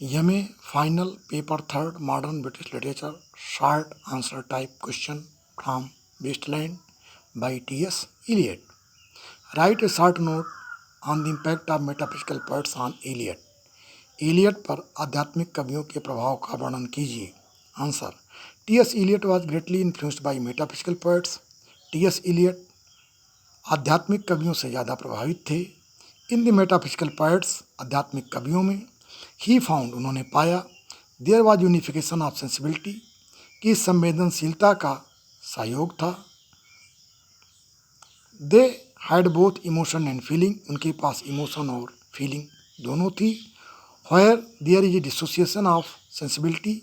यमे final paper third modern British literature short answer type question from Wasteland by T.S. Eliot. Write a short note on the impact of metaphysical poets on Eliot. Eliot पर आध्यात्मिक कवियों के प्रभाव का वर्णन कीजिए. Answer. T.S. Eliot was greatly influenced by metaphysical poets. T.S. Eliot आध्यात्मिक कवियों से ज़्यादा प्रभावित थे. इन द मेटाफिजिकल पोएट्स आध्यात्मिक कवियों में ही फाउंड उन्होंने पाया there was unification of sensibility की संवेदनशीलता का सहयोग था. They had both emotion and feeling उनके पास इमोशन और फीलिंग दोनों थी. Where there is a dissociation of sensibility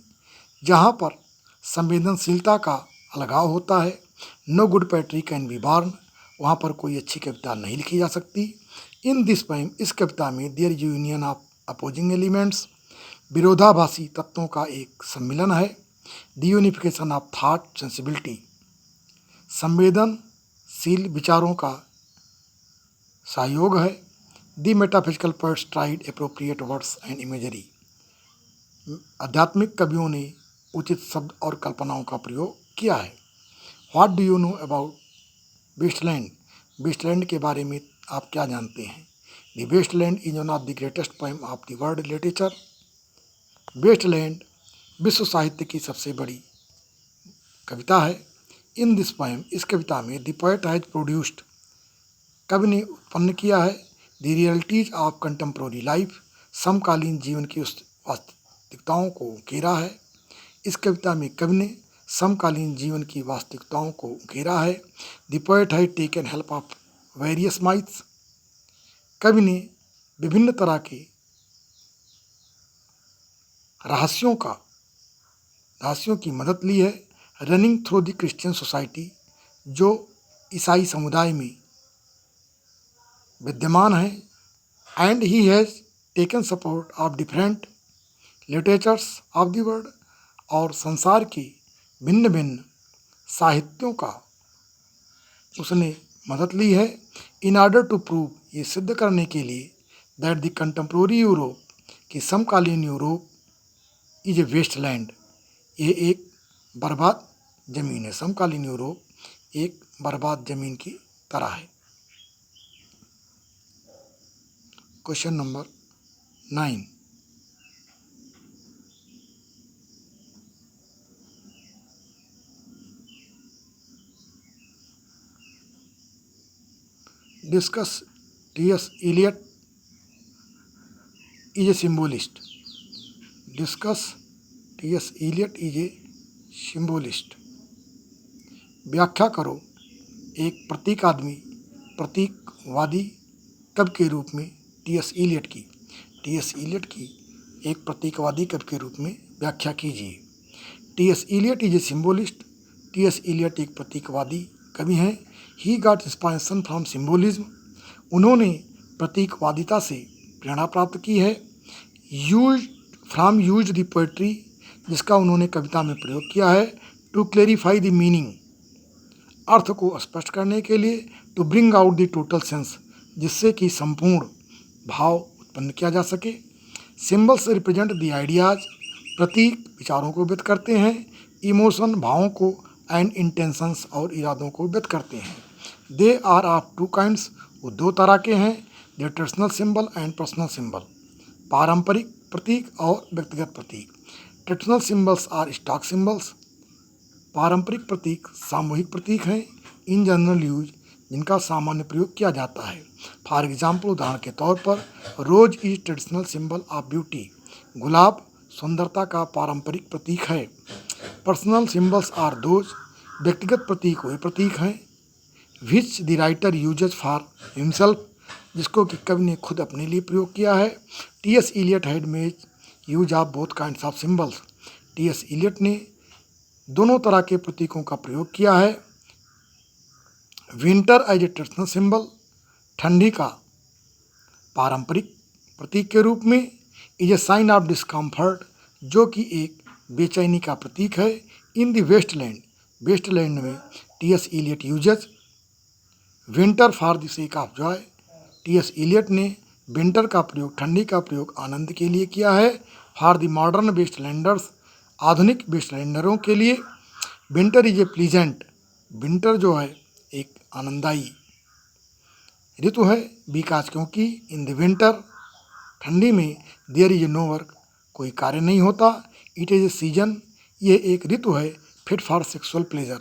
जहाँ पर संवेदनशीलता का अलगाव होता है. No good poetry can be born वहाँ पर कोई अच्छी कविता नहीं लिखी जा सकती. इन दिस पोएम इस कविता में there is union of opposing elements विरोधाभासी तत्वों का एक सम्मिलन है. The unification of thought sensibility संवेदनशील विचारों का सहयोग है. The metaphysical poets tried appropriate words and imagery आध्यात्मिक कवियों ने उचित शब्द और कल्पनाओं का प्रयोग किया है. What do you know about Wasteland Wasteland के बारे में आप क्या जानते हैं. The Wasteland is one of the greatest poem of the world literature. Wasteland विश्व साहित्य की सबसे बड़ी कविता है. इन दिस पोएम इस कविता में द पोएट हैज प्रोड्यूस्ड कवि ने उत्पन्न किया है the realities of contemporary life समकालीन जीवन की उस वास्तविकताओं को उकेरा है. इस कविता में कवि ने समकालीन जीवन की वास्तविकताओं को उकेरा है. The poet has taken help of various myths कवि ने विभिन्न तरह के रहस्यों की मदद ली है. Running through the Christian society जो ईसाई समुदाय में विद्यमान है. And he has taken support of different literatures of the world और संसार के भिन्न भिन्न साहित्यों का उसने मदद ली है. इन ऑर्डर टू प्रूव ये सिद्ध करने के लिए दैट द कंटेम्प्रोरी यूरोप कि समकालीन यूरोप इज ए वेस्टलैंड ये एक बर्बाद ज़मीन है. समकालीन यूरोप एक बर्बाद ज़मीन की तरह है. Question number 9. Discuss T.S. Eliot is a symbolist. Discuss T.S. Eliot is a symbolist. व्याख्या करो एक प्रतीकवादी कवि के रूप में T.S. Eliot की. T.S. Eliot की एक प्रतीकवादी कवि के रूप में व्याख्या कीजिए. T.S. Eliot is a symbolist. T.S. Eliot एक प्रतीकवादी कवि हैं. He got inspiration from symbolism उन्होंने प्रतीकवादिता से प्रेरणा प्राप्त की है. यूज द पोएट्री जिसका उन्होंने कविता में प्रयोग किया है. टू क्लेरिफाई द मीनिंग अर्थ को स्पष्ट करने के लिए. To bring out the total sense जिससे कि संपूर्ण भाव उत्पन्न किया जा सके. सिम्बल्स रिप्रेजेंट द आइडियाज प्रतीक विचारों को व्यक्त करते हैं. इमोशन भावों को एंड इंटेंशंस और इरादों को व्यक्त करते हैं. They are of two kinds वो दो तरह के हैं. The traditional symbol and personal symbol पारंपरिक प्रतीक और व्यक्तिगत प्रतीक. Traditional symbols are stock symbols पारंपरिक प्रतीक सामूहिक प्रतीक हैं. इन जनरल यूज जिनका सामान्य प्रयोग किया जाता है. फॉर एग्जाम्पल उदाहरण के तौर पर rose is traditional symbol of beauty गुलाब सुंदरता का पारंपरिक प्रतीक है. पर्सनल सिंबल्स आर दोज व्यक्तिगत प्रतीक वे प्रतीक हैं which the writer uses for himself जिसको कि कवि ने खुद अपने लिए प्रयोग किया है. T.S. Eliot had made use of both kinds of symbols T.S. Eliot ने दोनों तरह के प्रतीकों का प्रयोग किया है. Winter as a traditional symbol ठंडी का पारंपरिक प्रतीक के रूप में. Is a sign of discomfort जो कि एक बेचैनी का प्रतीक है. इन द वेस्टलैंड में T.S. Eliot uses winter for the sake of joy T.S. Eliot ने विंटर का प्रयोग ठंडी का प्रयोग आनंद के लिए किया है. फॉर द मॉडर्न वेस्टलैंडर्स, आधुनिक वेस्टलैंडरों के लिए winter is a pleasant, winter जो है एक आनंददायी ऋतु है। बिकॉज क्योंकि इन द विंटर, ठंडी में देयर इज नो वर्क, कोई कार्य नहीं होता। इट इज ए सीजन, ये एक ऋतु है फिट फॉर सेक्सुअल प्लेजर,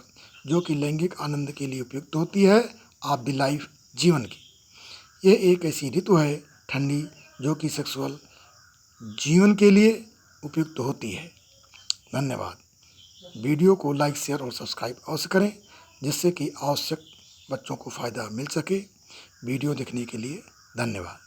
जो कि लैंगिक आनंद के लिए उपयुक्त होती है। ऑफ द लाइफ, जीवन की, ये एक ऐसी ऋतु है ठंडी जो कि सेक्सुअल जीवन के लिए उपयुक्त होती है। धन्यवाद। वीडियो को लाइक, शेयर और सब्सक्राइब अवश्य करें, जिससे कि आवश्यक बच्चों को फ़ायदा मिल सके। वीडियो देखने के लिए धन्यवाद।